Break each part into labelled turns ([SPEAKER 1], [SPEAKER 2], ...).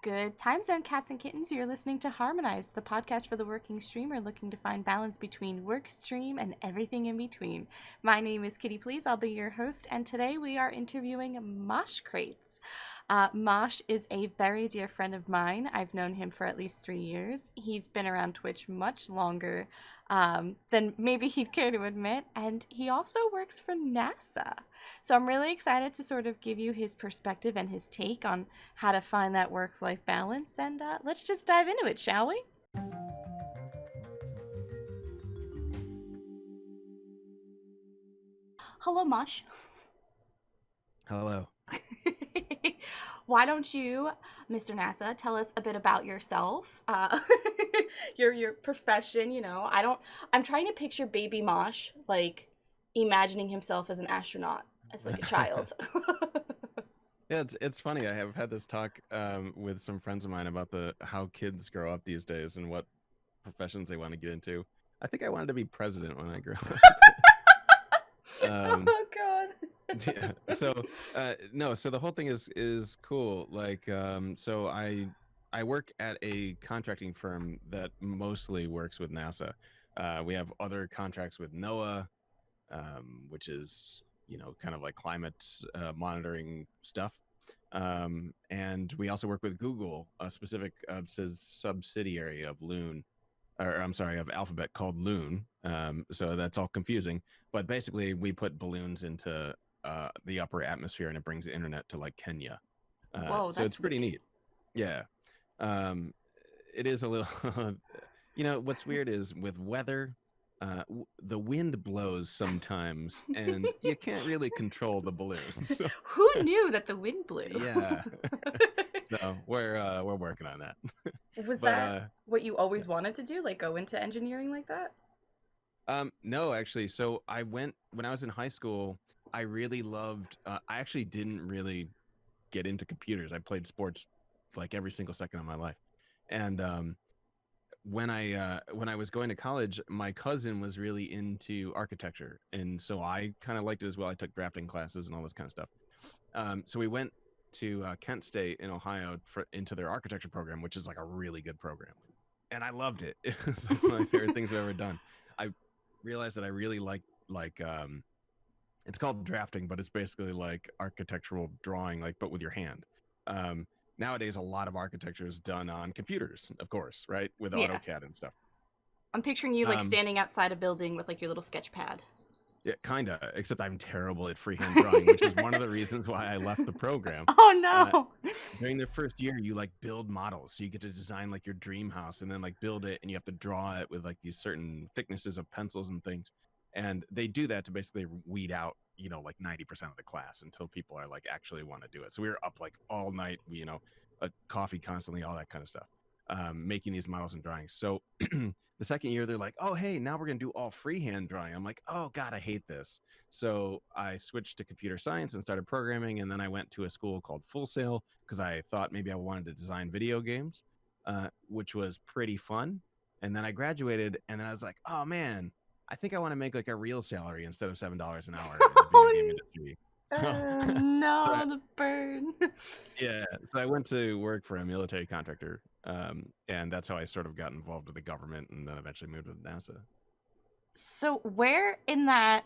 [SPEAKER 1] Good time zone, cats and kittens. You're listening to Harmonized, the podcast for the working streamer looking to find balance between work, stream, and everything in between. My name is KiittyPls. I'll be your host, and today we are interviewing Moshcrates. Mosh is a very dear friend of mine. I've known him for at least 3 years. He's been around Twitch much longer than maybe he'd care to admit, and he also works for NASA. So I'm really excited to sort of give you his perspective and his take on how to find that work-life balance, and let's just dive into it, shall we? Hello, Mosh.
[SPEAKER 2] Hello.
[SPEAKER 1] Why don't you, Mr. NASA, tell us a bit about yourself, your profession? I'm trying to picture baby Mosh like imagining himself as an astronaut, as like a child.
[SPEAKER 2] Yeah, it's funny. I have had this talk with some friends of mine about the how kids grow up these days and what professions they want to get into. I think I wanted to be president when I grew up.
[SPEAKER 1] Oh God.
[SPEAKER 2] Yeah. So no. So the whole thing is cool. Like so I work at a contracting firm that mostly works with NASA. We have other contracts with NOAA, which is kind of like climate monitoring stuff. And we also work with Google, a specific subsidiary of Loon, or I'm sorry, of Alphabet called Loon. So that's all confusing. But basically, we put balloons into the upper atmosphere, and it brings the internet to like Kenya.
[SPEAKER 1] Whoa,
[SPEAKER 2] So it's
[SPEAKER 1] that's
[SPEAKER 2] pretty
[SPEAKER 1] wicked.
[SPEAKER 2] neat. Yeah. Um, it is a little. What's weird is with weather. The wind blows sometimes, and you can't really control the balloons. So,
[SPEAKER 1] Who knew that the wind blew?
[SPEAKER 2] yeah, so we're working on that.
[SPEAKER 1] Was
[SPEAKER 2] But
[SPEAKER 1] that what you
[SPEAKER 2] yeah.
[SPEAKER 1] always wanted to do? Like go into engineering like that?
[SPEAKER 2] No, actually. So I went when I was in high school. I really loved. I actually didn't really get into computers. I played sports like every single second of my life, and when I was going to college, my cousin was really into architecture, and so I kind of liked it as well. I took drafting classes and all this kind of stuff. So we went to Kent State in Ohio into their architecture program, which is like a really good program, and I loved it. It was like one of my favorite things I've ever done. I realized that I really like it's called drafting, but it's basically like architectural drawing, like but with your hand. Um, Nowadays, a lot of architecture is done on computers, of course, right, with
[SPEAKER 1] Yeah.
[SPEAKER 2] AutoCAD and stuff.
[SPEAKER 1] I'm picturing you like
[SPEAKER 2] Um,
[SPEAKER 1] standing outside a building with like your little sketch pad.
[SPEAKER 2] yeah, kinda, except I'm terrible at freehand drawing, which is one of the reasons why I left the program.
[SPEAKER 1] Oh
[SPEAKER 2] Uh,
[SPEAKER 1] no.
[SPEAKER 2] During the first year, you like build models, so you get to design like your dream house and then like build it, and you have to draw it with like these certain thicknesses of pencils and things. And they do that to basically weed out, like 90% of the class until people are like actually want to do it. So we were up like all night, coffee constantly, all that kind of stuff, making these models and drawings. So the second year, they're like, "Oh, hey, now we're gonna do all freehand drawing." I'm like, "Oh God, I hate this." So I switched to computer science and started programming, and then I went to a school called Full Sail because I thought maybe I wanted to design video games, which was pretty fun. And then I graduated, and then I was like, "Oh man, I think I want to make like a real salary instead of $7 an hour in the video game industry." So, so
[SPEAKER 1] No, the burn.
[SPEAKER 2] yeah, so I went to work for a military contractor, and that's how I sort of got involved with the government, and then eventually moved with NASA.
[SPEAKER 1] So where in that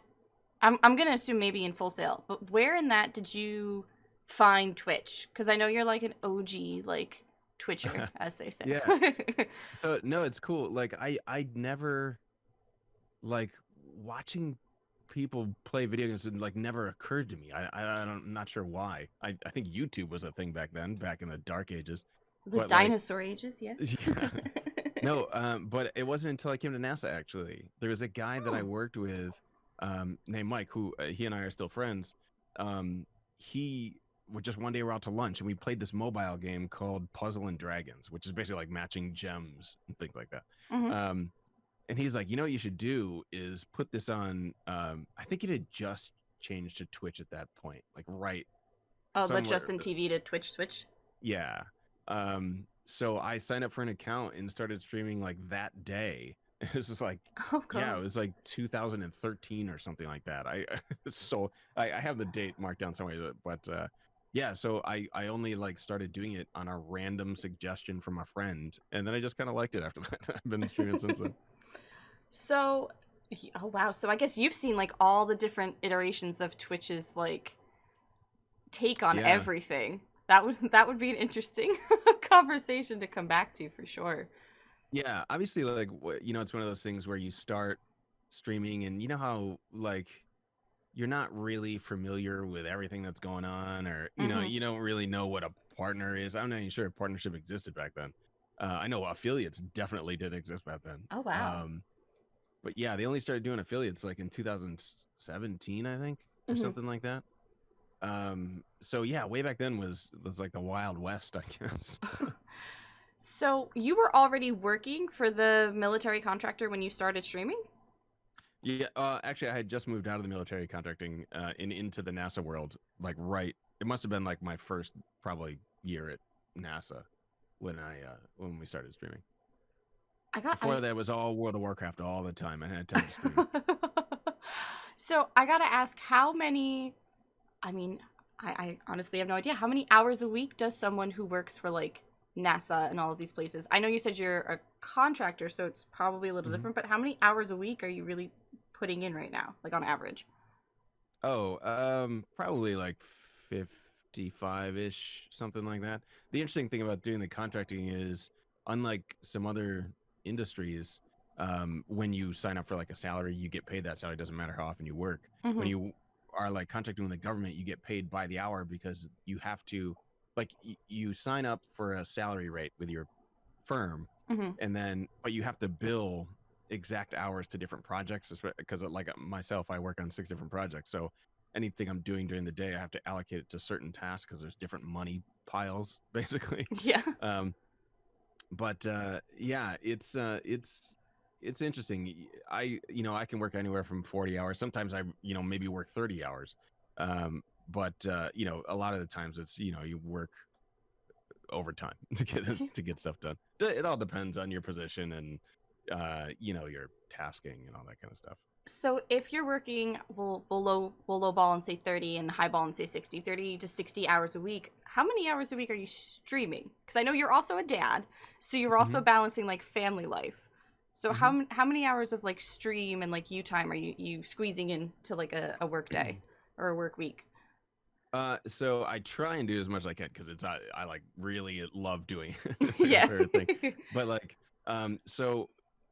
[SPEAKER 1] I'm gonna assume maybe in Full Sail, but where in that did you find Twitch? Because I know you're like an OG like Twitcher, as they say.
[SPEAKER 2] Yeah, so no, it's cool. Like I never like watching people play video games and like never occurred to me. I'm not sure why. I think YouTube was a thing back then, back in the dark ages.
[SPEAKER 1] The
[SPEAKER 2] But like,
[SPEAKER 1] dinosaur ages, yeah.
[SPEAKER 2] yeah, no, but it wasn't until I came to NASA actually. There was a guy that I
[SPEAKER 1] Oh.
[SPEAKER 2] worked with, named Mike, who he and I are still friends. He just one day we're out to lunch and we played this mobile game called Puzzle and Dragons, which is basically like matching gems and things like that.
[SPEAKER 1] Hmm.
[SPEAKER 2] Um, and he's like, what you should do is put this on. I think it had just changed to Twitch at that point, like right
[SPEAKER 1] Oh, the
[SPEAKER 2] somewhere.
[SPEAKER 1] Justin TV to Twitch switch.
[SPEAKER 2] Yeah. So I signed up for an account and started streaming like that day. It was just like,
[SPEAKER 1] Oh
[SPEAKER 2] yeah,
[SPEAKER 1] god.
[SPEAKER 2] it was like 2013 or something like that. I so I have the date marked down somewhere, but Yeah, so I only like started doing it on a random suggestion from a friend, and then I just kind of liked it after that. I've been streaming since then.
[SPEAKER 1] So, oh wow. So I guess you've seen like all the different iterations of Twitch's like take on
[SPEAKER 2] Yeah.
[SPEAKER 1] everything. That would be an interesting conversation to come back to for sure.
[SPEAKER 2] Yeah, obviously, like it's one of those things where you start streaming, and you know how like you're not really familiar with everything that's going on, or
[SPEAKER 1] Mm-hmm.
[SPEAKER 2] you don't really know what a partner is. I'm not even sure if partnership existed back then. I know affiliates definitely did exist back then.
[SPEAKER 1] Oh wow.
[SPEAKER 2] But yeah, they only started doing affiliates like in 2017, I think, or
[SPEAKER 1] Mm-hmm.
[SPEAKER 2] something like that. So yeah, way back then was like the Wild West, I guess.
[SPEAKER 1] So you were already working for the military contractor when you started streaming?
[SPEAKER 2] Yeah, actually, I had just moved out of the military contracting and into the NASA world. Like, right, it must have been like my first probably year at NASA when we started streaming.
[SPEAKER 1] I got
[SPEAKER 2] Before
[SPEAKER 1] I
[SPEAKER 2] that, it was all World of Warcraft all the time. I had time to stream.
[SPEAKER 1] So I gotta ask, how many? I mean, I honestly have no idea. How many hours a week does someone who works for like NASA and all of these places? I know you said you're a contractor, so it's probably a little
[SPEAKER 2] Mhm.
[SPEAKER 1] different. But how many hours a week are you really putting in right now, like on average?
[SPEAKER 2] Oh, probably like 55-ish, something like that. The interesting thing about doing the contracting is, unlike some other industries, when you sign up for like a salary, you get paid that salary. It doesn't matter how often you work. When
[SPEAKER 1] Mm-hmm.
[SPEAKER 2] you are like contracting with the government, you get paid by the hour because you have to, like, you sign up for a salary rate with your firm,
[SPEAKER 1] Mm-hmm.
[SPEAKER 2] and then but you have to bill exact hours to different projects, because like myself, I work on 6 different projects. So anything I'm doing during the day, I have to allocate it to certain tasks because there's different money piles basically.
[SPEAKER 1] Yeah.
[SPEAKER 2] um but yeah, it's interesting. I can work anywhere from 40 hours. Sometimes I maybe work 30 hours. But a lot of the times it's you work overtime to get stuff done. It all depends on your position and your tasking and all that kind of stuff.
[SPEAKER 1] So if you're working, we'll low ball and say 30 and high ball and say 60, 30 to 60 hours a week, how many hours a week are you streaming? Because I know you're also a dad, so you're also
[SPEAKER 2] Hmm.
[SPEAKER 1] balancing like family life. So
[SPEAKER 2] Hmm.
[SPEAKER 1] how many hours of like stream and like you time are you squeezing into like a work day or a work week?
[SPEAKER 2] So I try and do as much as I can because I like really love doing it. It's like my
[SPEAKER 1] Yeah.
[SPEAKER 2] favorite thing. But like, so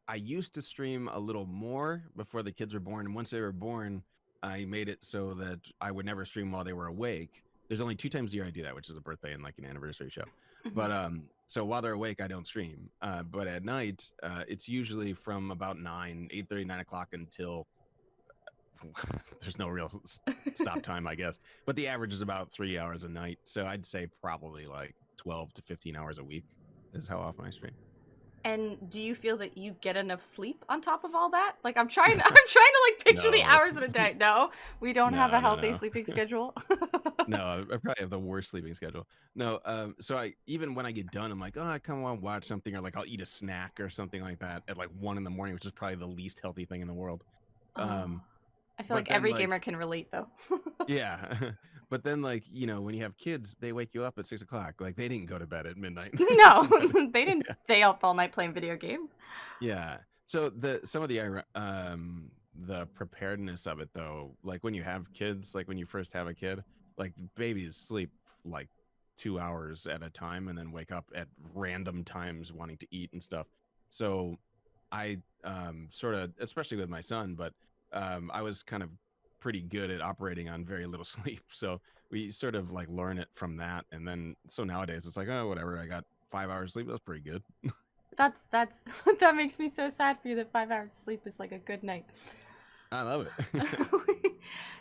[SPEAKER 2] I used to stream a little more before the kids were born, and once they were born, I made it so that I would never stream while they were awake. There's only 2 times a year I do that, which is a birthday and like an anniversary show.
[SPEAKER 1] Mhm.
[SPEAKER 2] But so while they're awake, I don't stream. But at night, it's usually from about 8:30, 9 o'clock until there's no real stop time, I guess. But the average is about 3 hours a night. So I'd say probably like 12 to 15 hours a week is how often I stream.
[SPEAKER 1] And do you feel that you get enough sleep on top of all that? Like I'm trying to like picture the
[SPEAKER 2] No,
[SPEAKER 1] hours in a day. No, we don't have a
[SPEAKER 2] no, no,
[SPEAKER 1] healthy
[SPEAKER 2] no.
[SPEAKER 1] sleeping schedule.
[SPEAKER 2] No, I probably have the worst sleeping schedule. No, so I even when I get done, I'm like, oh, I kind of want to watch something, or like I'll eat a snack or something like that at like 1 in the morning, which is probably the least healthy thing in the world.
[SPEAKER 1] Oh,
[SPEAKER 2] Um,
[SPEAKER 1] I feel
[SPEAKER 2] but
[SPEAKER 1] like
[SPEAKER 2] then
[SPEAKER 1] every
[SPEAKER 2] like
[SPEAKER 1] gamer can relate though.
[SPEAKER 2] yeah, but then like when you have kids, they wake you up at 6 o'clock. Like they didn't go to bed at midnight.
[SPEAKER 1] No, they didn't stay up all night playing video games.
[SPEAKER 2] Yeah. So some of the preparedness of it though, like when you have kids, like when you first have a kid, like babies sleep like 2 hours at a time and then wake up at random times wanting to eat and stuff. So I sort of, especially with my son, but I was kind of pretty good at operating on very little sleep. So we sort of like learn it from that. And then so nowadays it's like, oh, whatever, I got 5 hours sleep. That's pretty good.
[SPEAKER 1] That's that makes me so sad for you that 5 hours of sleep is like a good night.
[SPEAKER 2] I love it.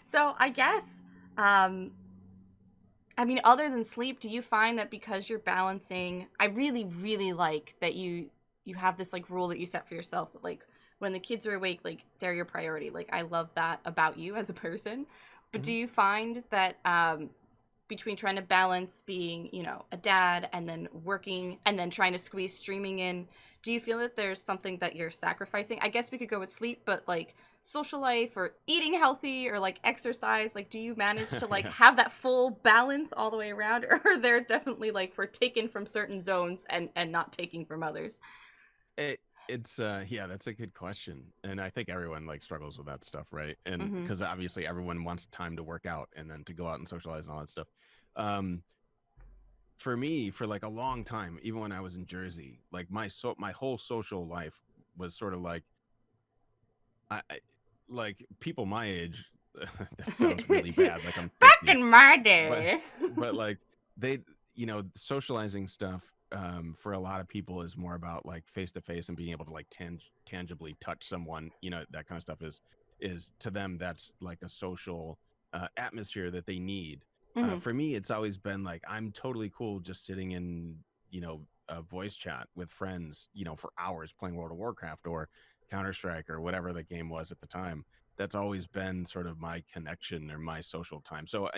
[SPEAKER 1] So I guess, um, I mean, other than sleep, do you find that because you're balancing? I really, really like that you have this like rule that you set for yourself that like when the kids are awake, like they're your priority. Like I love that about you as a person. But do
[SPEAKER 2] Mhm.
[SPEAKER 1] you find that between trying to balance being, a dad and then working and then trying to squeeze streaming in, do you feel that there's something that you're sacrificing? I guess we could go with sleep, but like social life or eating healthy or like exercise? Like, do you manage to like
[SPEAKER 2] Yeah.
[SPEAKER 1] have that full balance all the way around, or are there definitely like we're taken from certain zones and not taking from others?
[SPEAKER 2] It's yeah, that's a good question. And I think everyone like struggles with that stuff, right? And
[SPEAKER 1] Mm-hmm.
[SPEAKER 2] because obviously everyone wants time to work out and then to go out and socialize and all that stuff. Um for me, for like a long time, even when I was in Jersey, like my whole social life was sort of like I like people my age that sounds really bad, like I'm
[SPEAKER 1] Back
[SPEAKER 2] 60.
[SPEAKER 1] in my
[SPEAKER 2] but
[SPEAKER 1] day.
[SPEAKER 2] but like they socializing stuff for a lot of people is more about like face to face and being able to like tangibly touch someone, that kind of stuff is to them that's like a social atmosphere that they need.
[SPEAKER 1] Mm-hmm.
[SPEAKER 2] For me it's always been like I'm totally cool just sitting in a voice chat with friends for hours playing World of Warcraft or Counter-Strike or whatever the game was at the time. That's always been sort of my connection or my social time. So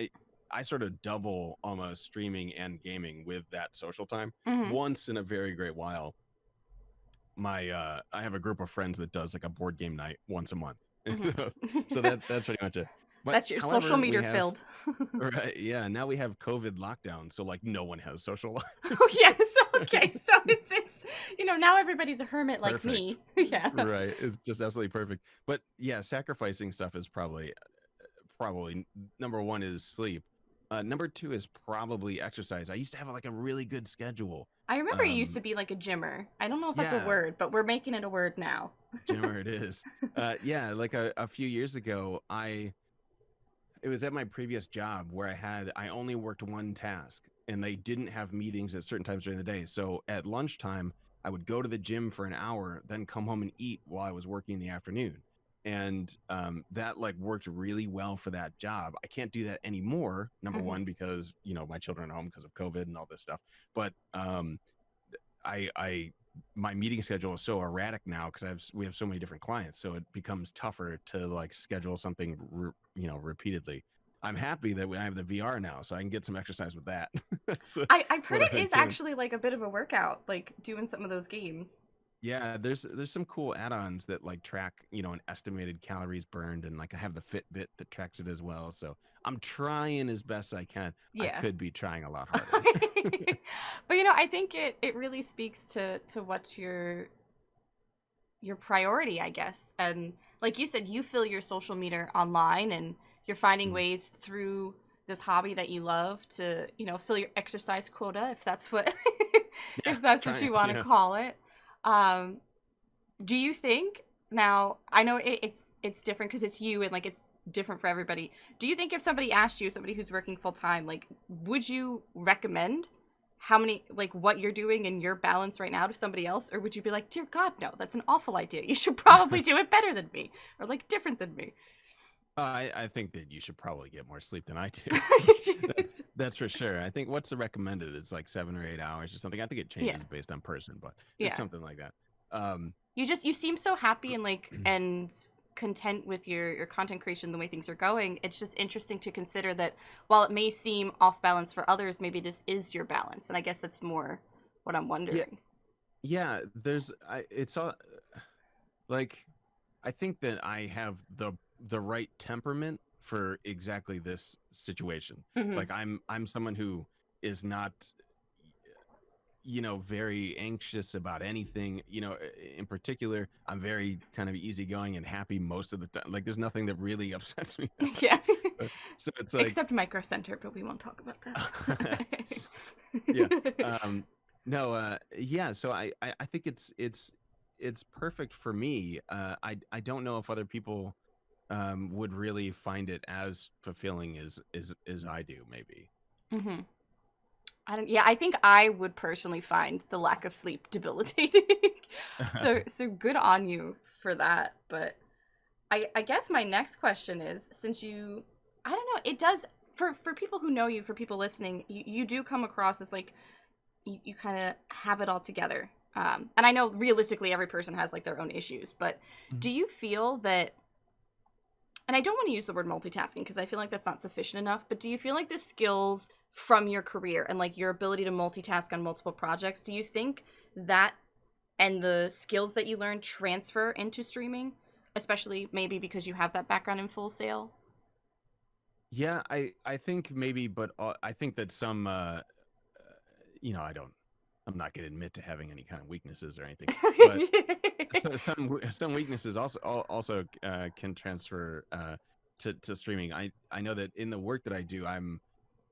[SPEAKER 2] I sort of double almost streaming and gaming with that social time.
[SPEAKER 1] Mm-hmm.
[SPEAKER 2] Once in a very great while, I have a group of friends that does like a board game night once a month. So
[SPEAKER 1] Mm-hmm.
[SPEAKER 2] that's pretty much it. But
[SPEAKER 1] That's your social
[SPEAKER 2] however, we
[SPEAKER 1] meter
[SPEAKER 2] have
[SPEAKER 1] filled.
[SPEAKER 2] right, yeah, now we have COVID lockdown, so like no one has social life.
[SPEAKER 1] Oh yes. Okay. So it's now everybody's a hermit like
[SPEAKER 2] Perfect.
[SPEAKER 1] me. Yeah.
[SPEAKER 2] Right. It's just absolutely perfect. But yeah, sacrificing stuff is probably number one is sleep. Number two is probably exercise. I used to have like a really good schedule.
[SPEAKER 1] I remember you used
[SPEAKER 2] Um,
[SPEAKER 1] to be like a gymmer. I don't know if that's a
[SPEAKER 2] yeah,
[SPEAKER 1] word, but we're making it a word now.
[SPEAKER 2] Jimmer, it is. Yeah, like a few years ago, it was at my previous job where I only worked one task and they didn't have meetings at certain times during the day. So at lunchtime, I would go to the gym for an hour, then come home and eat while I was working in the afternoon. And that like worked really well for that job. I can't do that anymore. Number
[SPEAKER 1] Hmm.
[SPEAKER 2] one, because my children are home because of COVID and all this stuff. But I my meeting schedule is so erratic now because we have so many different clients, so it becomes tougher to like schedule something repeatedly. I'm happy that I have the VR now, so I can get some exercise with that. That's
[SPEAKER 1] I've heard
[SPEAKER 2] what I've
[SPEAKER 1] it
[SPEAKER 2] been
[SPEAKER 1] is
[SPEAKER 2] doing.
[SPEAKER 1] actually like a bit of a workout, like doing some of those games.
[SPEAKER 2] Yeah, there's some cool add-ons that like track an estimated calories burned, and like I have the Fitbit that tracks it as well. So I'm trying as best I can. I
[SPEAKER 1] Yeah.
[SPEAKER 2] could be trying a lot harder.
[SPEAKER 1] But I think it really speaks to what's your priority, I guess. And like you said, you fill your social meter online and you're finding
[SPEAKER 2] Mm.
[SPEAKER 1] ways through this hobby that you love to, fill your exercise quota if that's what
[SPEAKER 2] Yeah,
[SPEAKER 1] if that's what
[SPEAKER 2] trying.
[SPEAKER 1] you want to
[SPEAKER 2] Yeah.
[SPEAKER 1] call it. Um do you think now I know it's different because it's you and like it's different for everybody. Do you think if somebody asked you, somebody who's working full time, like would you recommend how many like what you're doing and your balance right now to somebody else, or would you be like, dear God, no, that's an awful idea. You should probably do it better than me or like different than me.
[SPEAKER 2] I think that you should probably get more sleep than I do. That's for sure. I think what's the recommended? It's like 7 or 8 hours or something. I think it
[SPEAKER 1] Yeah,
[SPEAKER 2] changes based on person, but it's
[SPEAKER 1] yeah.
[SPEAKER 2] something like that. Um,
[SPEAKER 1] You seem so happy and like and content with your content creation, the way things are going. It's just interesting to consider that while it may seem off balance for others, maybe this is your balance, and I guess that's more what I'm
[SPEAKER 2] yeah,
[SPEAKER 1] wondering.
[SPEAKER 2] yeah. It's all like I think that I have the right temperament for exactly this situation.
[SPEAKER 1] Mm-hmm.
[SPEAKER 2] Like I'm someone who is not very anxious about anything, in particular. I'm very kind of easygoing and happy most of the time. Like there's nothing that really upsets me that much.
[SPEAKER 1] Yeah.
[SPEAKER 2] So it's like
[SPEAKER 1] Except Micro Center, but we won't talk about
[SPEAKER 2] so, yeah.
[SPEAKER 1] that.
[SPEAKER 2] No, yeah, so I think it's perfect for me. I don't know if other people would really find it as fulfilling as I do, maybe.
[SPEAKER 1] Hmm. Yeah, I think I would personally find the lack of sleep debilitating. So good on you for that. But I guess my next question is, since I don't know, it does for people who know you, for people listening, you do come across as like you kind of have it all together. And I know realistically every person has like their own issues, but
[SPEAKER 2] Mhm.
[SPEAKER 1] do you feel that, and I don't want to use the word multitasking because I feel like that's not sufficient enough, but do you feel like the skills from your career and like your ability to multitask on multiple projects, do you think that and the skills that you learn transfer into streaming? especially maybe because you have that background in Full Sail?
[SPEAKER 2] Yeah, I think maybe, but I think that some I don't. I'm not going to admit to having any kind of weaknesses or anything, but so some weaknesses also can transfer to streaming. I know that in the work that I do, I'm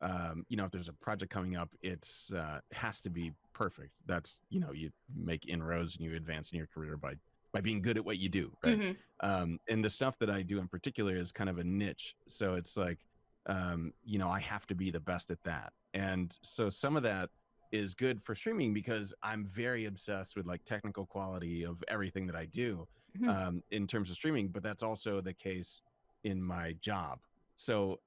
[SPEAKER 2] if there's a project coming up, it's has to be perfect. That's you make inroads and you advance in your career by being good at what you do, right?
[SPEAKER 1] Hmm.
[SPEAKER 2] And the stuff that I do in particular is kind of a niche, so it's like I have to be the best at that, and so some of that is good for streaming because I'm very obsessed with like technical quality of everything that I do
[SPEAKER 1] Hmm.
[SPEAKER 2] in terms of streaming, but that's also the case in my job. So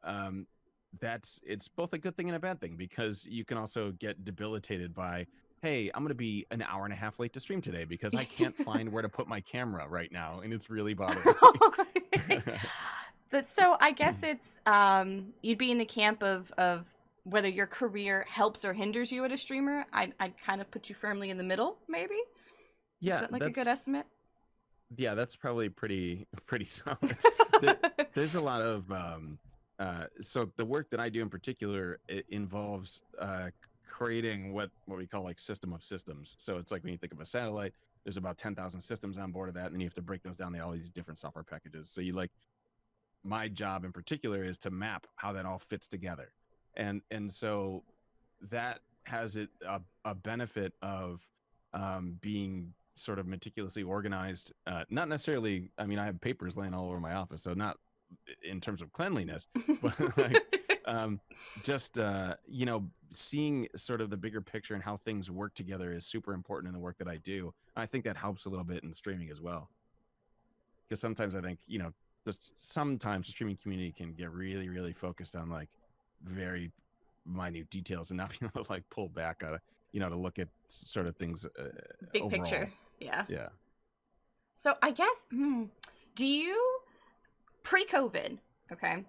[SPEAKER 2] it's both a good thing and a bad thing because you can also get debilitated by, hey, I'm going to be an hour and a half late to stream today because I can't find where to put my camera right now, and it's really bothering me.
[SPEAKER 1] So I guess it's you'd be in the camp of whether your career helps or hinders you as a streamer. I'd kind of put you firmly in the middle, maybe. Is
[SPEAKER 2] yeah,
[SPEAKER 1] that like a good estimate?
[SPEAKER 2] that's probably pretty solid. The, there's a lot of so the work that I do in particular, it involves creating what we call like system of systems. So it's like when you think of a satellite, there's about 10,000 systems on board of that, and then you have to break those down to all these different software packages. So you like my job in particular is to map how that all fits together, and so that has a benefit of being sort of meticulously organized. Not necessarily, I mean, I have papers laying all over my office, so not in terms of cleanliness, but like um, just seeing sort of the bigger picture and how things work together is super important in the work that I do. I think that helps a little bit in streaming as well, because sometimes I think just sometimes the streaming community can get really really focused on like very minute details and not being able to like pull back to look at sort of things
[SPEAKER 1] Big picture.
[SPEAKER 2] overall.
[SPEAKER 1] Yeah.
[SPEAKER 2] Yeah.
[SPEAKER 1] So I guess, do you pre-COVID, okay?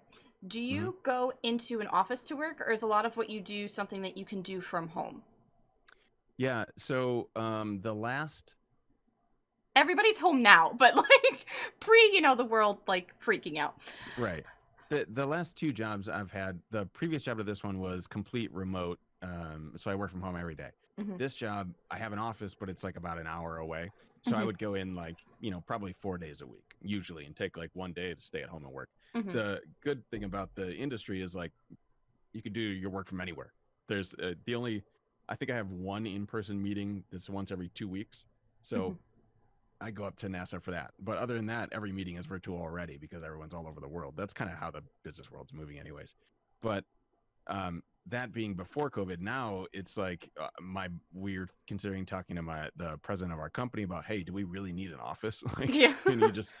[SPEAKER 1] Do
[SPEAKER 2] Hmm.
[SPEAKER 1] you go into an office to work, or is a lot of what you do something that you can do from home?
[SPEAKER 2] Yeah. So the last
[SPEAKER 1] Everybody's home now, but like the world like freaking out.
[SPEAKER 2] right. The last two jobs I've had, the previous job to this one was complete remote. So I work from home every day.
[SPEAKER 1] Hmm.
[SPEAKER 2] This job, I have an office, but it's like about an hour away. So I
[SPEAKER 1] Hmm.
[SPEAKER 2] would go in like, probably 4 days a week, usually, and take like one day to stay at home and work.
[SPEAKER 1] Hmm.
[SPEAKER 2] The good thing about the industry is like you could do your work from anywhere. There's I think I have one in-person meeting that's once every 2 weeks.
[SPEAKER 1] Hmm.
[SPEAKER 2] So I go up to NASA for that. But other than that, every meeting is virtual already because everyone's all over the world. That's kind of how the business world's moving, anyways. But that being before COVID, now it's like my weird considering talking to the president of our company about, hey, do we really need an office? Like,
[SPEAKER 1] Yeah.
[SPEAKER 2] and you just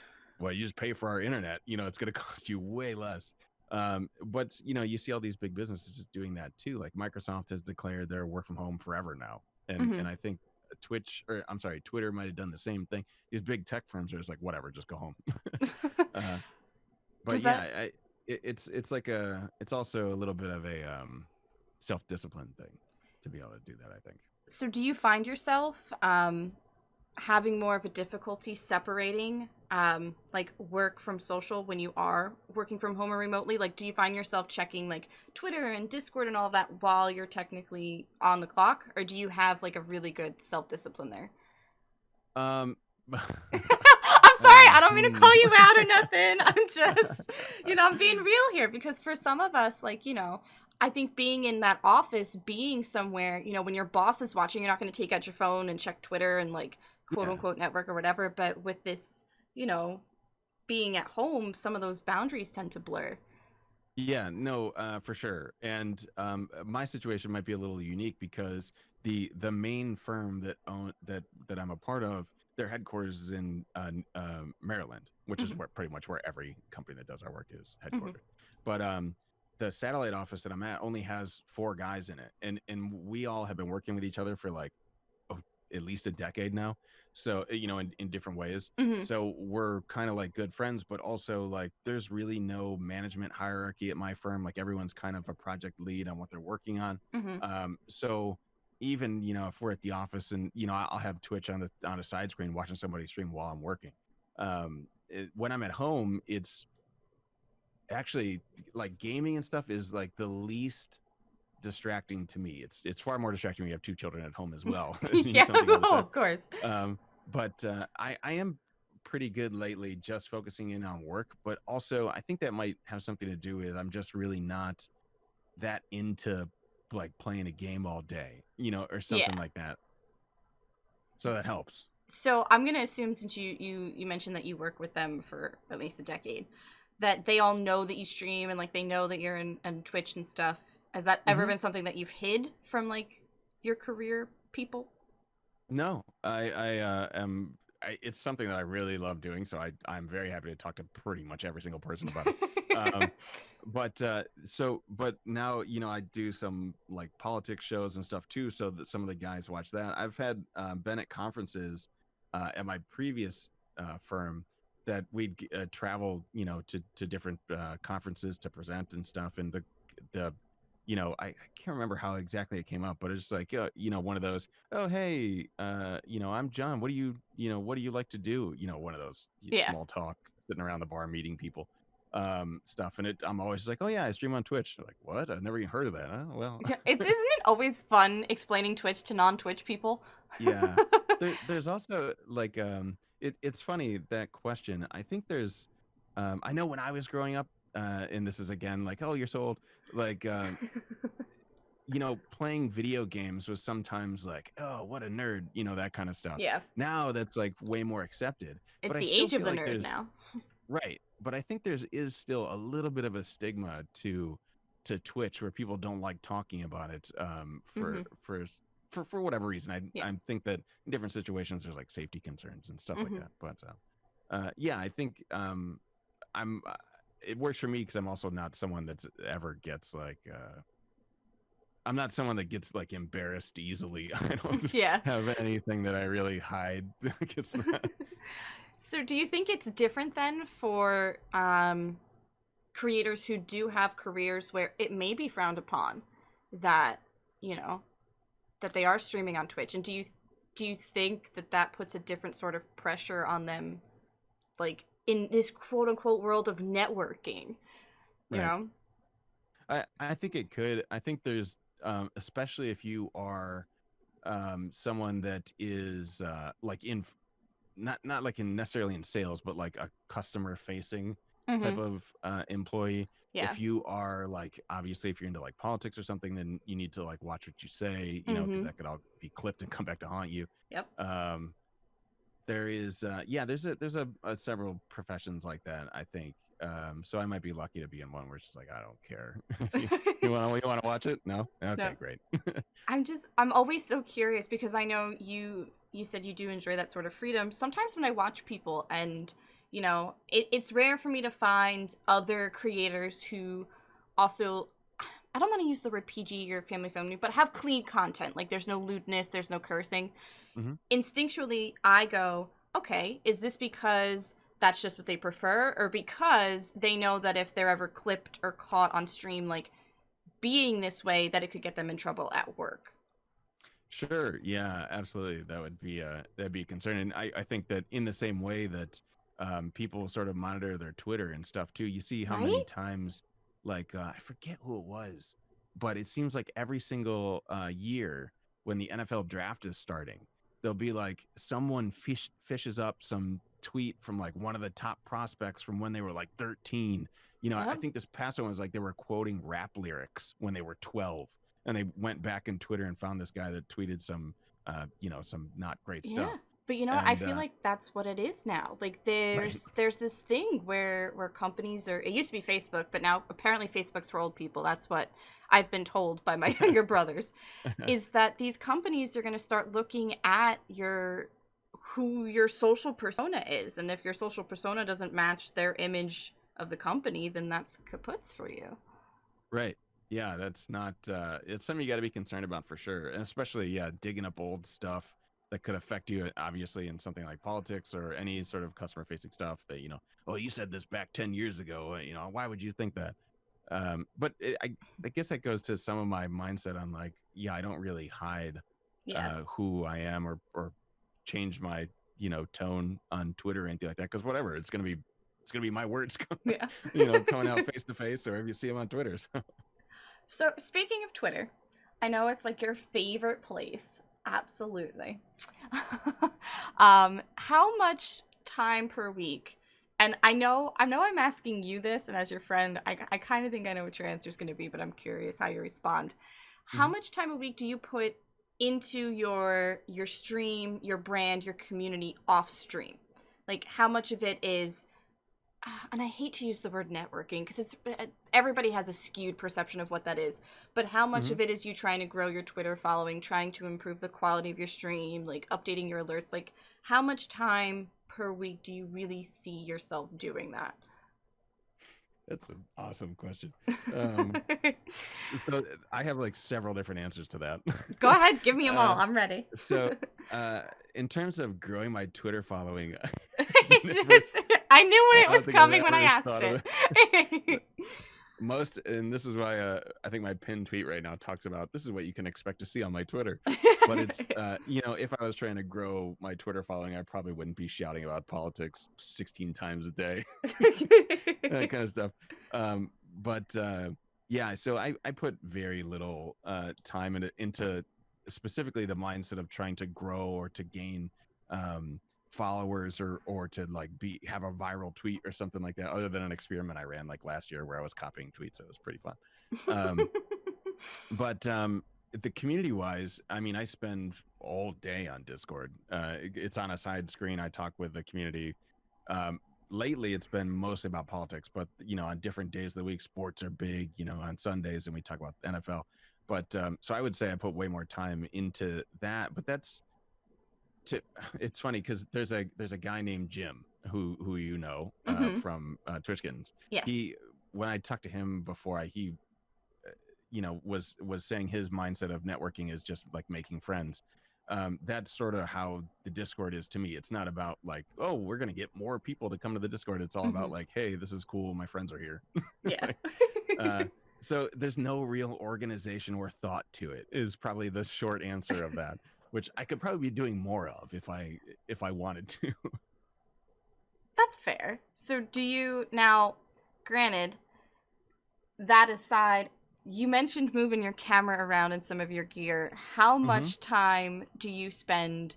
[SPEAKER 2] pay for our internet. It's going to cost you way less. But you see all these big businesses just doing that too. Like Microsoft has declared their work from home forever now, and
[SPEAKER 1] Hmm.
[SPEAKER 2] and I think Twitter might have done the same thing. These big tech firms are just like, whatever, just go home. uh, but
[SPEAKER 1] Does
[SPEAKER 2] yeah,
[SPEAKER 1] that
[SPEAKER 2] it's like it's also a little bit of a self-discipline thing to be able to do that, I think.
[SPEAKER 1] so do you find yourself having more of a difficulty separating like work from social when you are working from home or remotely? Like, do you find yourself checking like Twitter and Discord and all of that while you're technically on the clock, or do you have like a really good self-discipline there?
[SPEAKER 2] um
[SPEAKER 1] I'm sorry, I don't mean to
[SPEAKER 2] hmm.
[SPEAKER 1] call you out or nothing. I'm just, I'm being real here because for some of us, like, I think being in that office, being somewhere, when your boss is watching, you're not going to take out your phone and check Twitter and like quote
[SPEAKER 2] Yeah.
[SPEAKER 1] unquote network or whatever. But with this, being at home, some of those boundaries tend to blur.
[SPEAKER 2] Yeah, no, for sure. And my situation might be a little unique because the main firm that I'm a part of, their headquarters is in Maryland, which is
[SPEAKER 1] Hmm.
[SPEAKER 2] where pretty much where every company that does our work is
[SPEAKER 1] Hmm.
[SPEAKER 2] headquartered. But the satellite office that I'm at only has 4 guys in it, and we all have been working with each other for like oh, at least a decade now. So, in different ways.
[SPEAKER 1] Hmm.
[SPEAKER 2] So we're kind of like good friends, but also like there's really no management hierarchy at my firm. Like everyone's kind of a project lead on what they're working on.
[SPEAKER 1] Hmm.
[SPEAKER 2] So even, if we're at the office and, I'll have Twitch on a side screen watching somebody stream while I'm working. when I'm at home, it's actually like gaming and stuff is like the least distracting to me. It's far more distracting when you have two children at home as well. You need
[SPEAKER 1] Yeah,
[SPEAKER 2] something all the
[SPEAKER 1] oh,
[SPEAKER 2] time.
[SPEAKER 1] of course.
[SPEAKER 2] But I am pretty good lately just focusing in on work, but also I think that might have something to do with I'm just really not that into like playing a game all day, or
[SPEAKER 1] Yeah.
[SPEAKER 2] something like that. So that helps.
[SPEAKER 1] So I'm gonna assume, since you mentioned that you work with them for at least a decade, that they all know that you stream and like they know that you're in Twitch and stuff. Has that ever
[SPEAKER 2] Hmm.
[SPEAKER 1] been something that you've hid from like your career people?
[SPEAKER 2] No, am. It's something that I really love doing, so I'm very happy to talk to pretty much every single person about it. Um, but now I do some like politics shows and stuff too, so that some of the guys watch that. I've had been at conferences at my previous firm that we'd travel, to different conferences to present and stuff, and the I can't remember how exactly it came up, but it's like one of those, oh hey, I'm John, what do you like to do, one of those
[SPEAKER 1] Yeah.
[SPEAKER 2] small talk, sitting around the bar meeting people stuff, and I'm always like, oh yeah, I stream on Twitch. They're like, what? I've never even heard of that. Oh well.
[SPEAKER 1] Yeah. Isn't it always fun explaining Twitch to non-Twitch people?
[SPEAKER 2] Yeah. There's also like it's funny, that question. I think there's I know when I was growing up, and this is again like, oh, you're so old, like playing video games was sometimes like, oh, what a nerd, that kind of stuff.
[SPEAKER 1] Yeah.
[SPEAKER 2] Now that's like way more accepted, but
[SPEAKER 1] It's
[SPEAKER 2] I
[SPEAKER 1] the
[SPEAKER 2] still
[SPEAKER 1] age of
[SPEAKER 2] feel
[SPEAKER 1] the
[SPEAKER 2] like
[SPEAKER 1] nerd
[SPEAKER 2] there's
[SPEAKER 1] now.
[SPEAKER 2] right, but I think there's is still a little bit of a stigma to Twitch where people don't like talking about it
[SPEAKER 1] Hmm.
[SPEAKER 2] for whatever reason.
[SPEAKER 1] Yeah.
[SPEAKER 2] I think that in different situations there's like safety concerns and stuff like
[SPEAKER 1] Hmm.
[SPEAKER 2] that. But yeah, I think I'm it works for me because I'm also not someone that's ever gets like I'm not someone that gets like embarrassed easily. I don't
[SPEAKER 1] Yeah.
[SPEAKER 2] have anything that I really hide. It's not.
[SPEAKER 1] So do you think it's different then for creators who do have careers where it may be frowned upon that, you know, that they are streaming on Twitch? And do you think that that puts a different sort of pressure on them, like in this quote unquote world of networking, you
[SPEAKER 2] Right.
[SPEAKER 1] know?
[SPEAKER 2] I think it could. I think there's especially if you are someone that is like in not like in necessarily in sales, but like a customer facing type
[SPEAKER 1] Mm-hmm.
[SPEAKER 2] of employee.
[SPEAKER 1] Yeah.
[SPEAKER 2] If you are like, obviously if you're into like politics or something, then you need to like watch what you say, because
[SPEAKER 1] Mm-hmm.
[SPEAKER 2] that could all be clipped and come back to haunt you.
[SPEAKER 1] Yep.
[SPEAKER 2] um there is yeah, there's several professions like that, I think. So I might be lucky to be in one where it's just like, I don't care. If you want to watch it. No,
[SPEAKER 1] No.
[SPEAKER 2] okay, great.
[SPEAKER 1] I'm always so curious because I know you said you do enjoy that sort of freedom. Sometimes when I watch people and it's rare for me to find other creators who also, I don't want to use the word PG or family friendly, but have clean content. Like there's no lewdness, there's no cursing.
[SPEAKER 2] Hmm.
[SPEAKER 1] Instinctually I go, okay, is this because that's just what they prefer, or because they know that if they're ever clipped or caught on stream like being this way, that it could get them in trouble at work?
[SPEAKER 2] Sure. Yeah, absolutely. That'd be a concern. And I think that in the same way that people sort of monitor their Twitter and stuff too, you see how many
[SPEAKER 1] Right?
[SPEAKER 2] times, like I forget who it was, but it seems like every single year when the NFL draft is starting, there'll be like someone fishes up some tweet from like one of the top prospects from when they were like 13. I
[SPEAKER 1] Yep.
[SPEAKER 2] think this past one was like they were quoting rap lyrics when they were 12, and they went back in Twitter and found this guy that tweeted some not great
[SPEAKER 1] Yeah.
[SPEAKER 2] stuff.
[SPEAKER 1] But you know what? I
[SPEAKER 2] And
[SPEAKER 1] feel like that's what it is now. Like
[SPEAKER 2] right.
[SPEAKER 1] there's this thing where companies are, it used to be Facebook, but now apparently Facebook's for old people. That's what I've been told by my younger brothers, is that these companies are going to start looking at who your social persona is, and if your social persona doesn't match their image of the company, then that's kaputs for you.
[SPEAKER 2] Right. Yeah, that's not it's something you got to be concerned about for sure. And especially, yeah, digging up old stuff that could affect you, obviously, in something like politics or any sort of customer facing stuff that, oh, you said this back 10 years ago, why would you think that? But I guess that goes to some of my mindset on like, yeah, I don't really hide
[SPEAKER 1] Yeah.
[SPEAKER 2] who I am, or change my tone on Twitter or anything like that, because whatever, it's gonna be my words
[SPEAKER 1] Yeah.
[SPEAKER 2] coming out face to face, or if you see them on Twitter. So.
[SPEAKER 1] So, speaking of Twitter, I know it's like your favorite place. Absolutely. How much time per week? And I know I'm asking you this, and as your friend, I kind of think I know what your answer is going to be, but I'm curious how you respond. How
[SPEAKER 2] Mhm.
[SPEAKER 1] much time a week do you put into your stream, your brand, your community off stream? Like how much of it is and I hate to use the word networking because it's everybody has a skewed perception of what that is. But how much
[SPEAKER 2] Mhm.
[SPEAKER 1] of it is you trying to grow your Twitter following, trying to improve the quality of your stream, like updating your alerts? Like how much time per week do you really see yourself doing that?
[SPEAKER 2] That's an awesome question. Um, so I have like several different answers to that.
[SPEAKER 1] Go ahead, give me them all.
[SPEAKER 2] uh,
[SPEAKER 1] I'm ready.
[SPEAKER 2] so in terms of growing my Twitter following,
[SPEAKER 1] It's
[SPEAKER 2] never.
[SPEAKER 1] just, I knew
[SPEAKER 2] I
[SPEAKER 1] when it
[SPEAKER 2] don't
[SPEAKER 1] was
[SPEAKER 2] think I've
[SPEAKER 1] coming when I
[SPEAKER 2] ever
[SPEAKER 1] asked
[SPEAKER 2] thought of
[SPEAKER 1] it.
[SPEAKER 2] it. Most, and this is why I think my pinned tweet right now talks about this is what you can expect to see on my Twitter. But it's if I was trying to grow my Twitter following, I probably wouldn't be shouting about politics 16 times a day, that kind of stuff. But yeah, so I put very little time into specifically the mindset of trying to grow or to gain um, followers or to like have a viral tweet or something like that, other than an experiment I ran like last year where I was copying tweets. It was pretty fun. Um, but the community wise, I mean, I spend all day on Discord. It's on a side screen. I talk with the community. Um, Lately, it's been mostly about politics, but on different days of the week, sports are big. On Sundays, and we talk about the NFL. But so I would say I put way more time into that. But it's funny because there's a guy named Jim who
[SPEAKER 1] Hmm.
[SPEAKER 2] from Twitch Kittens.
[SPEAKER 1] Yes.
[SPEAKER 2] He When I talked to him before, he was saying his mindset of networking is just like making friends. That's sort of how the Discord is to me. It's not about like, oh, we're gonna get more people to come to the Discord. It's all
[SPEAKER 1] Hmm.
[SPEAKER 2] about like, hey, this is cool. My friends are here.
[SPEAKER 1] Yeah.
[SPEAKER 2] Like, uh, so there's no real organization or thought to it. Is probably the short answer of that, which I could probably be doing more of if I wanted to.
[SPEAKER 1] That's fair. So, do you now, granted, that aside, you mentioned moving your camera around and some of your gear. How
[SPEAKER 2] Hmm.
[SPEAKER 1] much time do you spend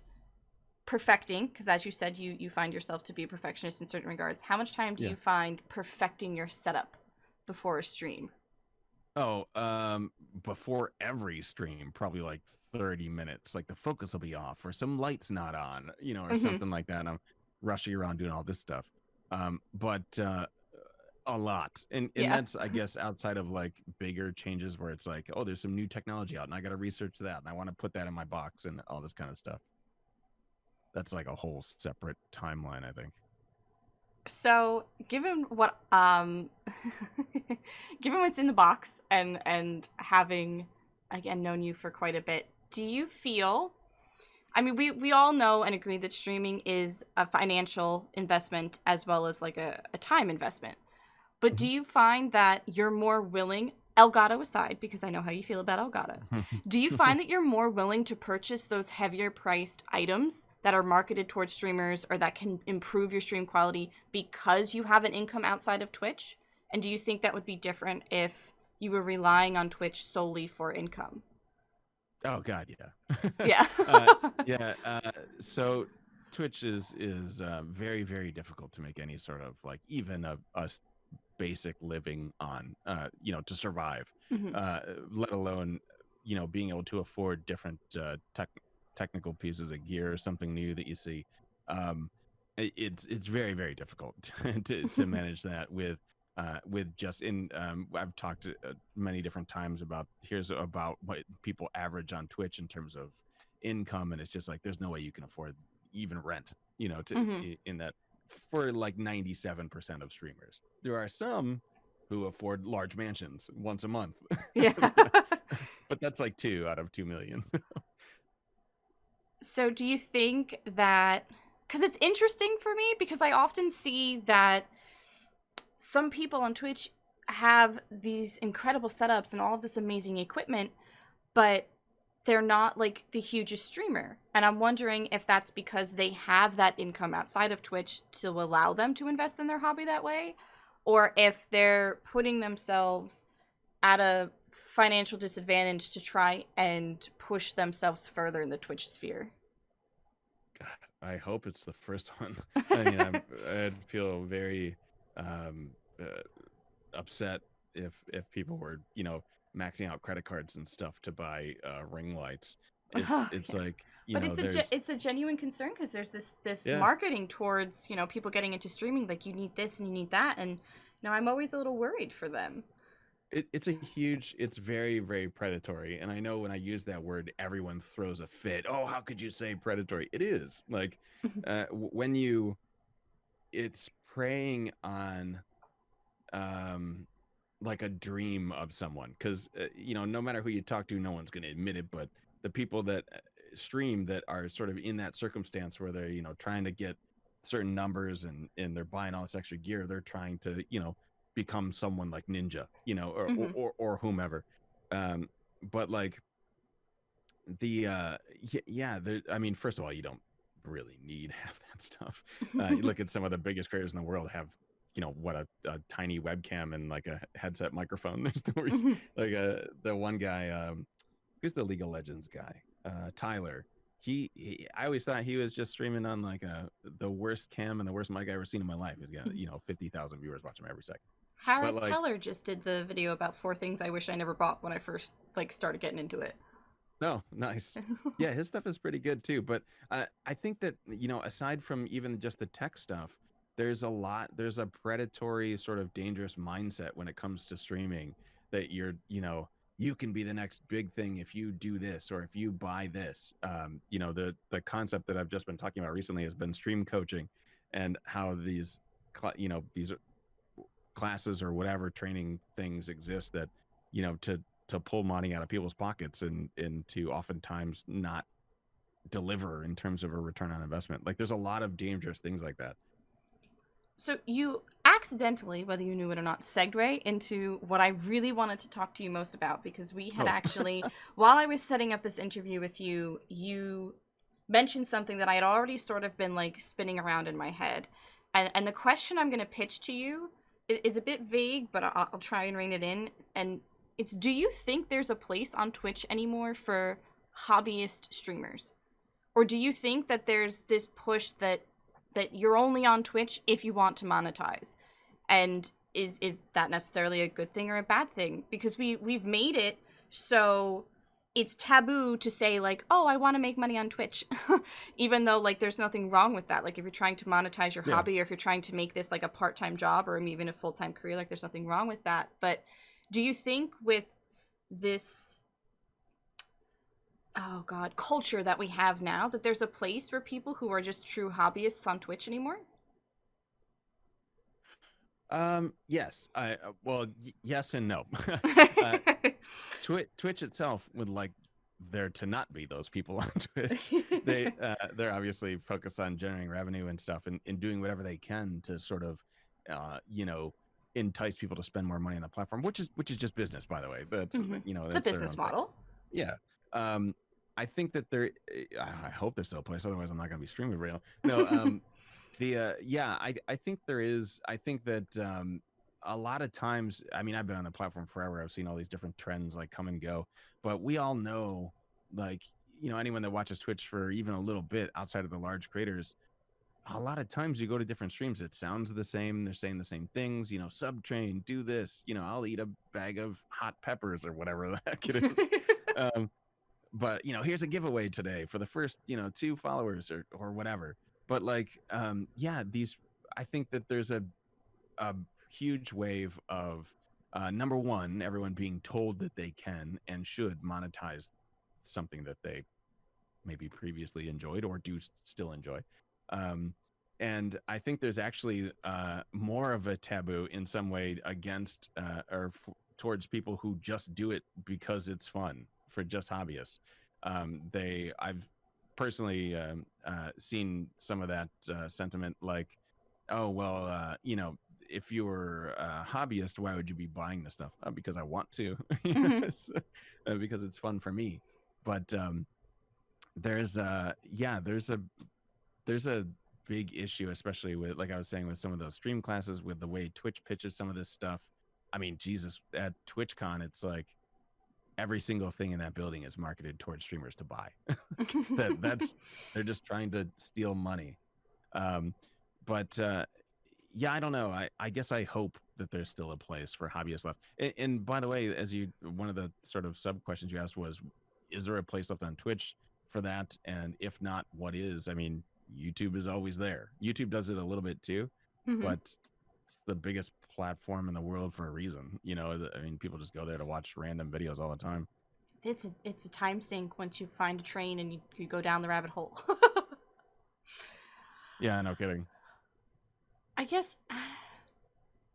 [SPEAKER 1] perfecting? Because, as you said, you find yourself to be a perfectionist in certain regards. How much time do
[SPEAKER 2] Yeah.
[SPEAKER 1] you find perfecting your setup before a stream?
[SPEAKER 2] Oh, before every stream, probably like 30 minutes. Like the focus will be off, or some lights not on, or
[SPEAKER 1] Hmm.
[SPEAKER 2] something like that. And I'm rushing around doing all this stuff. But a lot, and
[SPEAKER 1] Yeah.
[SPEAKER 2] that's I guess outside of like bigger changes where it's like, oh, there's some new technology out, and I got to research that, and I want to put that in my box, and all this kind of stuff. That's like a whole separate timeline, I think.
[SPEAKER 1] So, given what given what's in the box and having again known you for quite a bit, do you feel I mean we all know and agree that streaming is a financial investment as well as like a time investment. But do you find that you're more willing, Elgato aside, because I know how you feel about Elgato, do you find that you're more willing to purchase those heavier priced items that are marketed towards streamers or that can improve your stream quality because you have an income outside of Twitch? And do you think that would be different if you were relying on Twitch solely for income?
[SPEAKER 2] Oh God, yeah,
[SPEAKER 1] Yeah.
[SPEAKER 2] yeah. So Twitch is very very difficult to make any sort of like even a basic living on, to survive,
[SPEAKER 1] Hmm.
[SPEAKER 2] let alone being able to afford different technical pieces of gear or something new that you see. Um, it's very very difficult to manage that with just in I've talked many different times about here's about what people average on Twitch in terms of income, and it's just like there's no way you can afford even rent,
[SPEAKER 1] Hmm.
[SPEAKER 2] in that for like 97% of streamers. There are some who afford large mansions once a month,
[SPEAKER 1] Yeah.
[SPEAKER 2] but that's like 2 out of 2 million.
[SPEAKER 1] So do you think that because it's interesting for me because I often see that some people on Twitch have these incredible setups and all of this amazing equipment, but they're not like the hugest streamer. And I'm wondering if that's because they have that income outside of Twitch to allow them to invest in their hobby that way, or if they're putting themselves at a financial disadvantage to try and push themselves further in the Twitch sphere.
[SPEAKER 2] God, I hope it's the first one. I mean, I'd feel very um, uh, upset if people were, maxing out credit cards and stuff to buy ring lights. It's
[SPEAKER 1] Oh,
[SPEAKER 2] it's
[SPEAKER 1] yeah.
[SPEAKER 2] like,
[SPEAKER 1] But it's
[SPEAKER 2] there's
[SPEAKER 1] it's a genuine concern because there's this
[SPEAKER 2] yeah,
[SPEAKER 1] marketing towards, people getting into streaming, like you need this and you need that, and I'm always a little worried for them.
[SPEAKER 2] it's very, very predatory. And I know when I use that word, everyone throws a fit. Oh, how could you say predatory? It is like when it's preying on um like a dream of someone, because no matter who you talk to, no one's going to admit it, but the people that stream that are sort of in that circumstance where they're trying to get certain numbers, and they're buying all this extra gear, they're trying to become someone like Ninja,
[SPEAKER 1] Hmm.
[SPEAKER 2] or whomever. But like yeah, I mean, first of all, you don't really need half that stuff. You look at some of the biggest creators in the world have what, a tiny webcam and like a headset microphone. There's no reason.
[SPEAKER 1] Hmm.
[SPEAKER 2] Like the one guy, who's the League of Legends guy, Tyler. I always thought he was just streaming on like the worst cam and the worst mic I ever seen in my life. He's got 50,000 viewers watch him every second. But
[SPEAKER 1] Harris
[SPEAKER 2] like,
[SPEAKER 1] Heller just did the video about 4 things I wish I never bought when I first like started getting into it.
[SPEAKER 2] no, nice. Yeah, his stuff is pretty good too. But I think that, aside from even just the tech stuff, there's a predatory sort of dangerous mindset when it comes to streaming, that you can be the next big thing if you do this or if you buy this. The concept that I've just been talking about recently has been stream coaching, and how these classes or whatever training things exist that to pull money out of people's pockets, and to oftentimes not deliver in terms of a return on investment. Like, there's a lot of dangerous things like that.
[SPEAKER 1] So you accidentally, whether you knew it or not, segue into what I really wanted to talk to you most about, because we had
[SPEAKER 2] Oh,
[SPEAKER 1] actually, while I was setting up this interview with you, you mentioned something that I had already sort of been like spinning around in my head. And the question I'm going to pitch to you is a bit vague, but I'll try and rein it in. And it's, do you think there's a place on Twitch anymore for hobbyist streamers? Or do you think that there's this push that you're only on Twitch if you want to monetize? And is that necessarily a good thing or a bad thing? Because we've made it so it's taboo to say like, "Oh, I want to make money on Twitch." Even though like there's nothing wrong with that. Like if you're trying to monetize your
[SPEAKER 2] yeah.
[SPEAKER 1] hobby, or if you're trying to make this like a part-time job or even a full-time career, like there's nothing wrong with that. But do you think with this, oh god, culture that we have now, that there's a place for people who are just true hobbyists on Twitch anymore?
[SPEAKER 2] Yes. Well, yes and no. uh, Twitch itself would like there to not be those people on Twitch. They're obviously focused on generating revenue and stuff, and doing whatever they can to sort of uh, you know entice people to spend more money on the platform, which is just business, by the way. That's
[SPEAKER 1] Hmm. It's a
[SPEAKER 2] that's their
[SPEAKER 1] business
[SPEAKER 2] own thing.
[SPEAKER 1] model.
[SPEAKER 2] Yeah. I think that I hope there's still a place, otherwise I'm not going to be streaming real. No. The Yeah, I think there is. I think that a lot of times, I mean, I've been on the platform forever. I've seen all these different trends like come and go, but we all know, like, anyone that watches Twitch for even a little bit outside of the large creators, a lot of times you go to different streams, it sounds the same. They're saying the same things, subtrain, do this, I'll eat a bag of hot peppers or whatever the heck it is. Um, but here's a giveaway today for the first 2 followers, or whatever. But like, yeah, these I think that there's a huge wave of number one, everyone being told that they can and should monetize something that they maybe previously enjoyed or do still enjoy. Um, and I think there's actually more of a taboo in some way against towards people who just do it because it's fun, for just hobbyists. I've personally seen some of that sentiment, like, oh well, if you were a hobbyist, why would you be buying this stuff? Because I want to,
[SPEAKER 1] Hmm.
[SPEAKER 2] because it's fun for me. But there's yeah, there's a big issue, especially with, like I was saying, with some of those stream classes, with the way Twitch pitches some of this stuff. I mean, Jesus, at TwitchCon, it's like every single thing in that building is marketed towards streamers to buy. That's they're just trying to steal money. Um, but yeah, I don't know. I guess I hope that there's still a place for hobbyists left. And by the way, as you, one of the sort of sub questions you asked was, is there a place left on Twitch for that? And if not, what is? I mean, YouTube is always there. YouTube does it a little bit too,
[SPEAKER 1] Hmm.
[SPEAKER 2] but it's the biggest platform in the world for a reason. You know, I mean, people just go there to watch random videos all the time.
[SPEAKER 1] It's a time sink once you find a train and you go down the rabbit hole.
[SPEAKER 2] Yeah, no kidding.
[SPEAKER 1] I guess.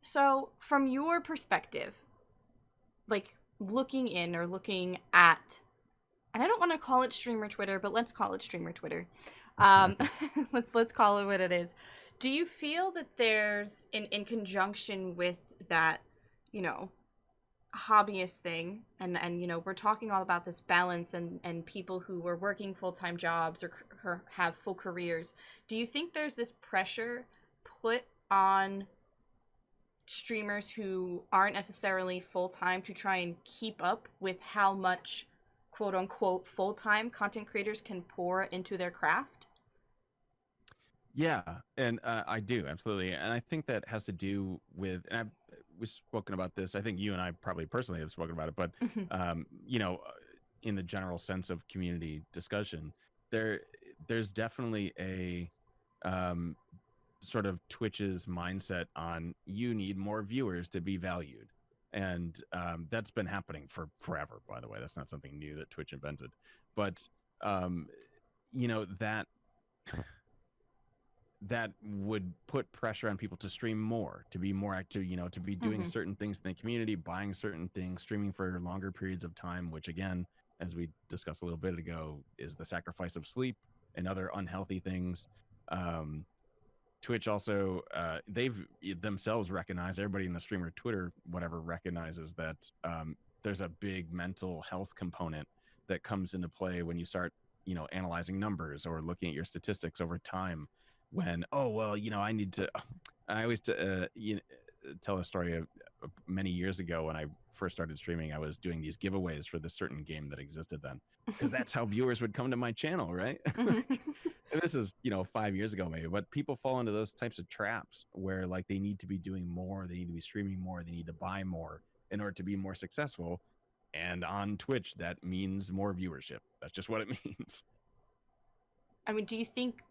[SPEAKER 1] So, from your perspective, like looking in or looking at, and I don't want to call it streamer Twitter, but let's call it streamer Twitter. Um, let's call it what it is. Do you feel that there's in conjunction with that, you know, hobbyist thing, and you know, we're talking all about this balance and people who are working full-time jobs or have full careers. Do you think there's this pressure put on streamers who aren't necessarily full-time to try and keep up with how much quote unquote full-time content creators can pour into their craft?
[SPEAKER 2] Yeah, and I do absolutely, and I think that has to do with, and we've spoken about this. I think you and I probably personally have spoken about it, but you know, in the general sense of community discussion, there there's definitely a um, sort of Twitch's mindset on, you need more viewers to be valued, and that's been happening for forever. By the way, that's not something new that Twitch invented, but um, you know, that would put pressure on people to stream more, to be more active, you know, to be doing
[SPEAKER 1] Hmm.
[SPEAKER 2] certain things in the community, buying certain things, streaming for longer periods of time, which again, as we discussed a little bit ago, is the sacrifice of sleep and other unhealthy things. Um, Twitch also, they've themselves recognized, everybody in the streamer Twitter, whatever, recognizes that there's a big mental health component that comes into play when you start, you know, analyzing numbers or looking at your statistics over time. When, oh, well, you know, I need to, I always you know, tell a story of many years ago when I first started streaming. I was doing these giveaways for this certain game that existed then, because that's how viewers would come to my channel, right?
[SPEAKER 1] Hmm.
[SPEAKER 2] And this is, you know, 5 years ago maybe, but people fall into those types of traps where like they need to be doing more, they need to be streaming more, they need to buy more in order to be more successful. And on Twitch, that means more viewership. That's just what it means.
[SPEAKER 1] I mean, do you think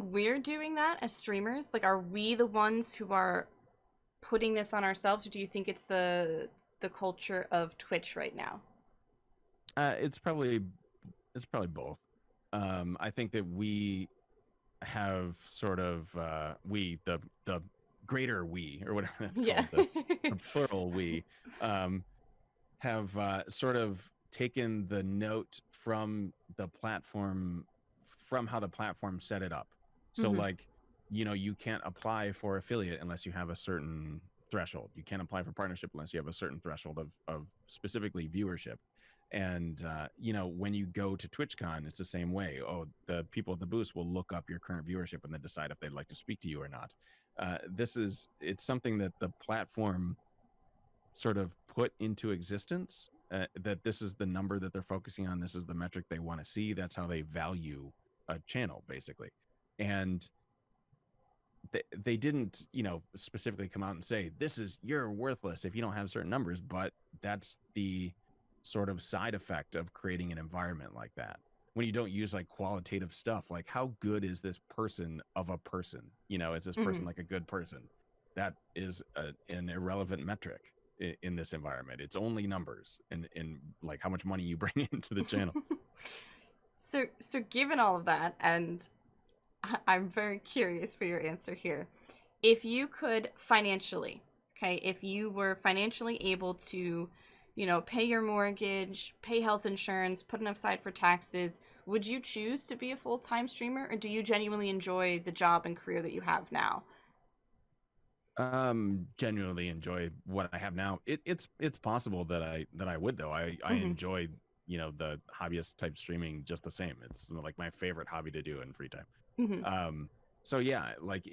[SPEAKER 1] we're doing that as streamers? Like, are we the ones who are putting this on ourselves, or do you think it's the culture of Twitch right now?
[SPEAKER 2] It's probably, it's probably both. I think that we have sort of we, the greater we, or whatever that's
[SPEAKER 1] Yeah.
[SPEAKER 2] called, the plural we, um, have sort of taken the note from the platform, from how the platform set it up. So
[SPEAKER 1] Hmm.
[SPEAKER 2] like, you know, you can't apply for affiliate unless you have a certain threshold. You can't apply for partnership unless you have a certain threshold of specifically viewership. And you know, when you go to TwitchCon, it's the same way. Oh, the people at the booth will look up your current viewership and then decide if they'd like to speak to you or not. This is, it's something that the platform sort of put into existence, that this is the number that they're focusing on, this is the metric they want to see, that's how they value a channel basically. And they didn't, you know, specifically come out and say, this is, you're worthless if you don't have certain numbers, but that's the sort of side effect of creating an environment like that, when you don't use like qualitative stuff, like how good is this person of a person, you know, is this
[SPEAKER 1] Hmm.
[SPEAKER 2] person like a good person? That is an irrelevant metric in this environment. It's only numbers and in like how much money you bring into the channel.
[SPEAKER 1] So given all of that, and I'm very curious for your answer here. If you could financially, okay, if you were financially able to, you know, pay your mortgage, pay health insurance, put enough aside for taxes, would you choose to be a full-time streamer, or do you genuinely enjoy the job and career that you have now?
[SPEAKER 2] Genuinely enjoy what I have now. It's possible that I would though. I
[SPEAKER 1] Hmm.
[SPEAKER 2] enjoy, the hobbyist type streaming just the same. It's like my favorite hobby to do in free time.
[SPEAKER 1] Hmm.
[SPEAKER 2] Um, so yeah, like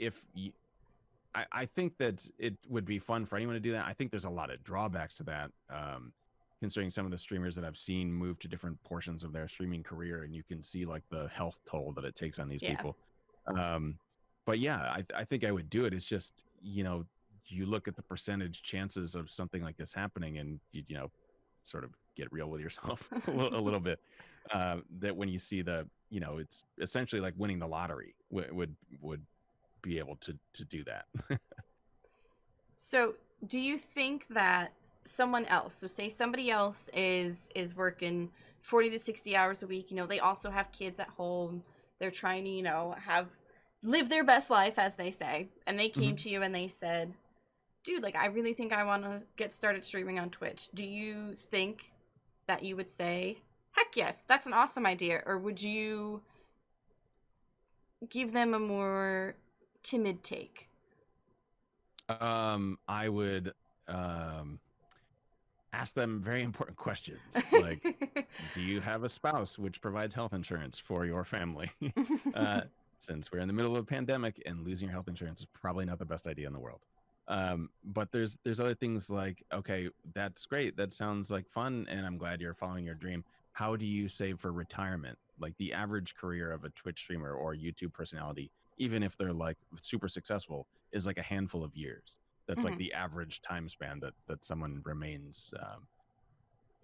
[SPEAKER 2] I think that it would be fun for anyone to do that. I think there's a lot of drawbacks to that. Considering some of the streamers that I've seen move to different portions of their streaming career, and you can see like the health toll that it takes on these
[SPEAKER 1] Yeah.
[SPEAKER 2] people. Um, but yeah, I think I would do it. It's just, you look at the percentage chances of something like this happening, and sort of get real with yourself a little bit. That when you see it's essentially like winning the lottery would be able to do that.
[SPEAKER 1] So, do you think that someone else, so say somebody else is working 40 to 60 hours a week, they also have kids at home. They're trying to, have live their best life as they say, and they came
[SPEAKER 2] Mhm.
[SPEAKER 1] to you and they said, "Dude, like I really think I want to get started streaming on Twitch." Do you think that you would say, "Heck yes, that's an awesome idea," or would you give them a more timid take?
[SPEAKER 2] I would um, ask them very important questions like, do you have a spouse which provides health insurance for your family? uh, since we're in the middle of a pandemic and losing your health insurance is probably not the best idea in the world. But there's other things like, okay, that's great. That sounds like fun, and I'm glad you're following your dream. How do you save for retirement? Like the average career of a Twitch streamer or YouTube personality, even if they're like super successful, is like a handful of years. That's like
[SPEAKER 1] Hmm.
[SPEAKER 2] the average time span that someone remains.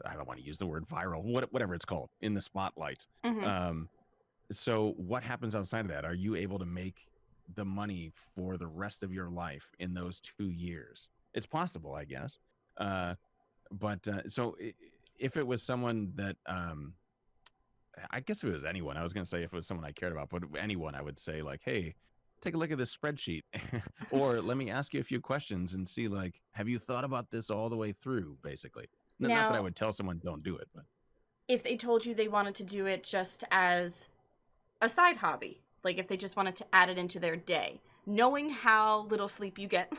[SPEAKER 2] I don't want to use the word viral, whatever it's called, in the spotlight.
[SPEAKER 1] Hmm.
[SPEAKER 2] Um, so what happens outside of that? Are you able to make the money for the rest of your life in those 2 years? It's possible, I guess. But if it was someone that, I guess if it was anyone, I was going to say if it was someone I cared about, but anyone, I would say like, hey, take a look at this spreadsheet, or let me ask you a few questions and see like, have you thought about this all the way through? Basically, not that I
[SPEAKER 1] Now,
[SPEAKER 2] would tell someone don't do it, but
[SPEAKER 1] if they told you they wanted to do it just as a side hobby, like if they just wanted to add it into their day, knowing how little sleep you get,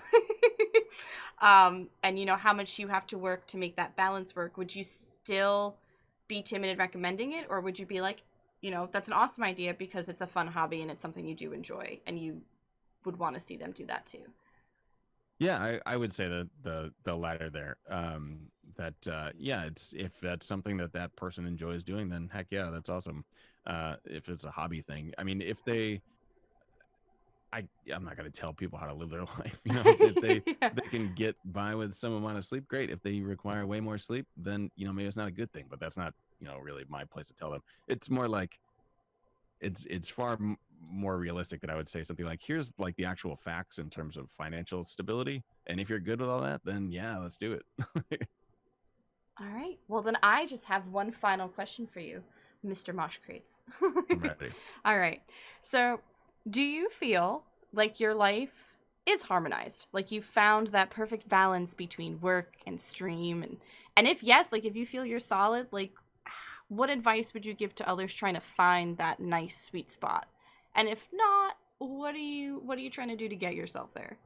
[SPEAKER 1] and how much you have to work to make that balance work, would you still be timid in recommending it, or would you be like, that's an awesome idea because it's a fun hobby and it's something you do enjoy, and you would want to see them do that too?
[SPEAKER 2] yeah, I would say that the latter there. That yeah, it's if that's something that person enjoys doing, then heck yeah, that's awesome. If it's a hobby thing, I mean, if they, I'm not gonna tell people how to live their life. If they
[SPEAKER 1] Yeah.
[SPEAKER 2] they can get by with some amount of sleep, great. If they require way more sleep, then maybe it's not a good thing. But that's not really my place to tell them. It's more like it's far more realistic that I would say something like, here's like the actual facts in terms of financial stability, and if you're good with all that, then yeah, let's do it.
[SPEAKER 1] All right. Well, then I just have one final question for you, Mr. Moshcrates.
[SPEAKER 2] I'm ready.
[SPEAKER 1] All right. So, do you feel like your life is harmonized? Like you found that perfect balance between work and stream, and if yes, like if you feel you're solid, like what advice would you give to others trying to find that nice sweet spot? And if not, what are you trying to do to get yourself there?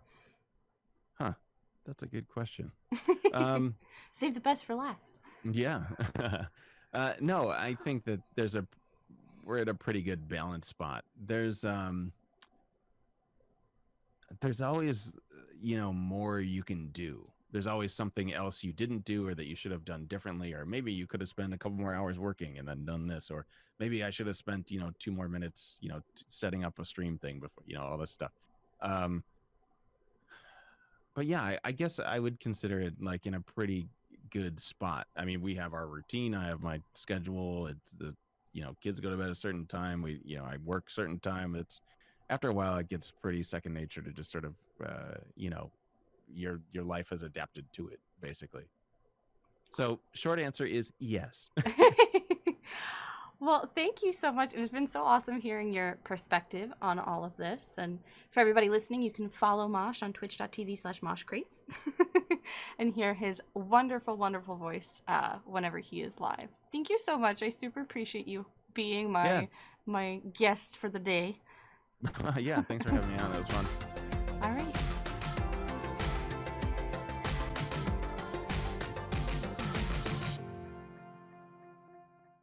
[SPEAKER 2] Huh, that's a good question. um
[SPEAKER 1] Save the best for last.
[SPEAKER 2] yeah. No, I think that we're at a pretty good balance spot. There's always more you can do. There's always something else you didn't do or that you should have done differently, or maybe you could have spent a couple more hours working and then done this, or maybe I should have spent 2 more minutes setting up a stream thing before, all this stuff. um but yeah, I guess I would consider it like in a pretty good spot. I mean, we have our routine. I have my schedule. It's the kids go to bed a certain time. I work certain time. It's after a while it gets pretty second nature to just sort of your life has adapted to it basically. So short answer is yes.
[SPEAKER 1] Well, thank you so much. It has been so awesome hearing your perspective on all of this. And for everybody listening, you can follow Mosh on twitch.tv/Moshcrates and hear his wonderful, wonderful voice whenever he is live. Thank you so much. I super appreciate you being
[SPEAKER 2] Yeah.
[SPEAKER 1] my guest for the day.
[SPEAKER 2] Yeah, thanks for having me on. That was fun.
[SPEAKER 1] All right.